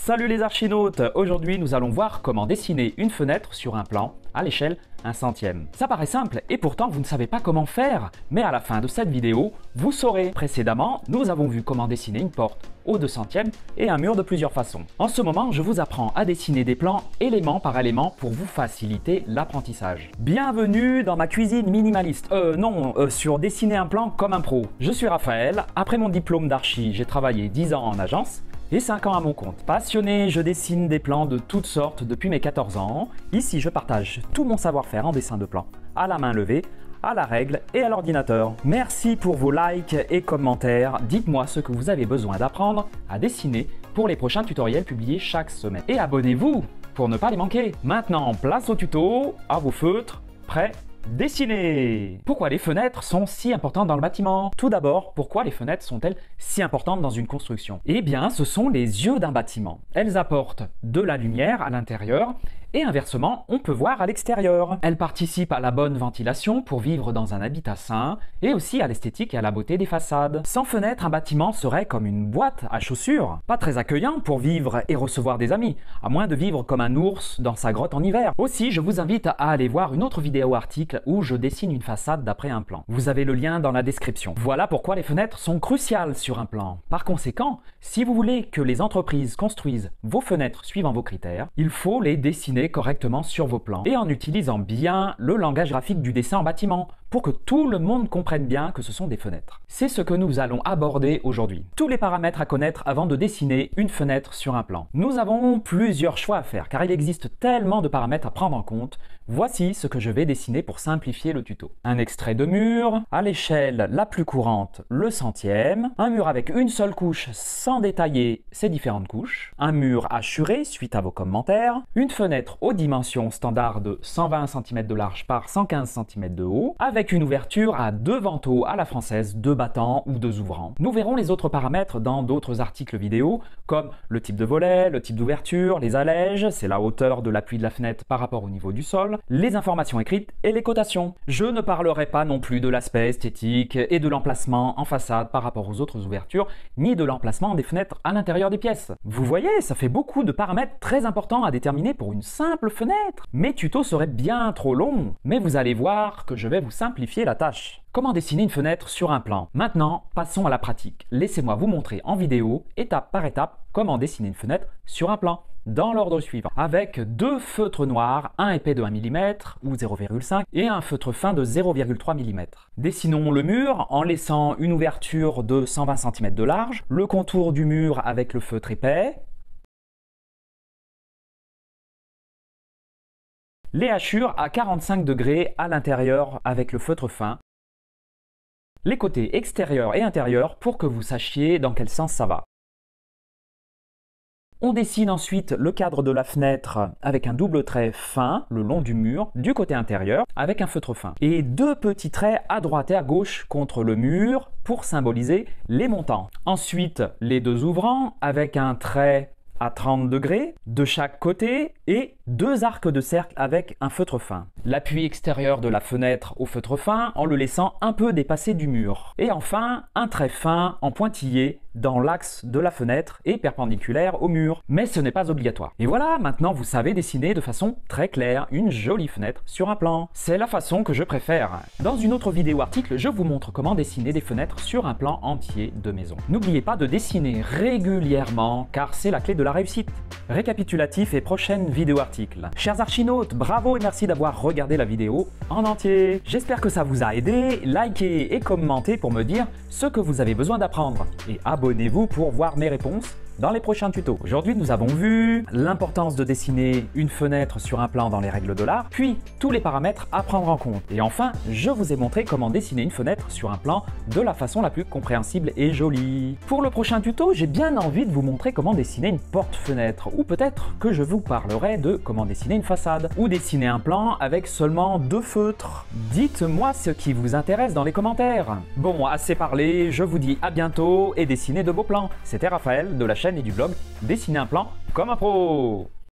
Salut les archinautes! Aujourd'hui nous allons voir comment dessiner une fenêtre sur un plan à l'échelle 1/100. Ça paraît simple et pourtant vous ne savez pas comment faire, mais à la fin de cette vidéo, vous saurez. Précédemment, nous avons vu comment dessiner une porte au 200e et un mur de plusieurs façons. En ce moment, je vous apprends à dessiner des plans élément par élément pour vous faciliter l'apprentissage. Bienvenue dans ma cuisine minimaliste. Sur dessiner un plan comme un pro. Je suis Raphaël, après mon diplôme d'archi, j'ai travaillé 10 ans en agence et 5 ans à mon compte. Passionné, je dessine des plans de toutes sortes depuis mes 14 ans. Ici, je partage tout mon savoir-faire en dessin de plans, à la main levée, à la règle et à l'ordinateur. Merci pour vos likes et commentaires. Dites-moi ce que vous avez besoin d'apprendre à dessiner pour les prochains tutoriels publiés chaque semaine. Et abonnez-vous pour ne pas les manquer. Maintenant, place au tuto, à vos feutres, prêts? Dessiner. Pourquoi les fenêtres sont si importantes dans le bâtiment? Tout d'abord, pourquoi les fenêtres sont-elles si importantes dans une construction? Eh bien, ce sont les yeux d'un bâtiment. Elles apportent de la lumière à l'intérieur et inversement, on peut voir à l'extérieur. Elles participent à la bonne ventilation pour vivre dans un habitat sain et aussi à l'esthétique et à la beauté des façades. Sans fenêtres, un bâtiment serait comme une boîte à chaussures, pas très accueillant pour vivre et recevoir des amis, à moins de vivre comme un ours dans sa grotte en hiver. Aussi, je vous invite à aller voir une autre vidéo article où je dessine une façade d'après un plan. Vous avez le lien dans la description. Voilà pourquoi les fenêtres sont cruciales sur un plan. Par conséquent, si vous voulez que les entreprises construisent vos fenêtres suivant vos critères, il faut les dessiner correctement sur vos plans et en utilisant bien le langage graphique du dessin en bâtiment pour que tout le monde comprenne bien que ce sont des fenêtres. C'est ce que nous allons aborder aujourd'hui. Tous les paramètres à connaître avant de dessiner une fenêtre sur un plan. Nous avons plusieurs choix à faire car il existe tellement de paramètres à prendre en compte. Voici ce que je vais dessiner pour simplifier le tuto. Un extrait de mur, à l'échelle la plus courante, le 100e, un mur avec une seule couche sans détailler ses différentes couches, un mur hachuré suite à vos commentaires, une fenêtre aux dimensions standard de 120 cm de large par 115 cm de haut, avec une ouverture à 2 vantaux à la française, 2 battants ou 2 ouvrants. Nous verrons les autres paramètres dans d'autres articles vidéo, comme le type de volet, le type d'ouverture, les allèges, c'est la hauteur de l'appui de la fenêtre par rapport au niveau du sol, les informations écrites et les cotations. Je ne parlerai pas non plus de l'aspect esthétique et de l'emplacement en façade par rapport aux autres ouvertures, ni de l'emplacement des fenêtres à l'intérieur des pièces. Vous voyez, ça fait beaucoup de paramètres très importants à déterminer pour une simple fenêtre. Mes tutos seraient bien trop longs, mais vous allez voir que je vais vous simplifier la tâche. Comment dessiner une fenêtre sur un plan? Maintenant, passons à la pratique. Laissez-moi vous montrer en vidéo, étape par étape, comment dessiner une fenêtre sur un plan, dans l'ordre suivant. Avec 2 feutres noirs, un épais de 1 mm ou 0,5 et un feutre fin de 0,3 mm. Dessinons le mur en laissant une ouverture de 120 cm de large, le contour du mur avec le feutre épais, les hachures à 45 degrés à l'intérieur avec le feutre fin, les côtés extérieurs et intérieurs pour que vous sachiez dans quel sens ça va. On dessine ensuite le cadre de la fenêtre avec un double trait fin le long du mur du côté intérieur avec un feutre fin. Et 2 petits traits à droite et à gauche contre le mur pour symboliser les montants. Ensuite, les 2 ouvrants avec un trait à 30 degrés de chaque côté et 2 arcs de cercle avec un feutre fin. L'appui extérieur de la fenêtre au feutre fin en le laissant un peu dépasser du mur. Et enfin, un trait fin en pointillé dans l'axe de la fenêtre et perpendiculaire au mur. Mais ce n'est pas obligatoire. Et voilà, maintenant vous savez dessiner de façon très claire une jolie fenêtre sur un plan. C'est la façon que je préfère. Dans une autre vidéo article, je vous montre comment dessiner des fenêtres sur un plan entier de maison. N'oubliez pas de dessiner régulièrement car c'est la clé de la réussite. Récapitulatif et prochaine vidéo article. Chers archinautes, bravo et merci d'avoir regardé la vidéo en entier. J'espère que ça vous a aidé. Likez et commentez pour me dire ce que vous avez besoin d'apprendre. Et abonnez-vous pour voir mes réponses dans les prochains tutos. Aujourd'hui, nous avons vu l'importance de dessiner une fenêtre sur un plan dans les règles de l'art, puis tous les paramètres à prendre en compte. Et enfin, je vous ai montré comment dessiner une fenêtre sur un plan de la façon la plus compréhensible et jolie. Pour le prochain tuto, j'ai bien envie de vous montrer comment dessiner une porte-fenêtre, ou peut-être que je vous parlerai de comment dessiner une façade, ou dessiner un plan avec seulement 2 feutres. Dites-moi ce qui vous intéresse dans les commentaires. Bon, assez parlé, je vous dis à bientôt et dessinez de beaux plans. C'était Raphaël de la chaîne et du blog Dessiner un plan comme un pro.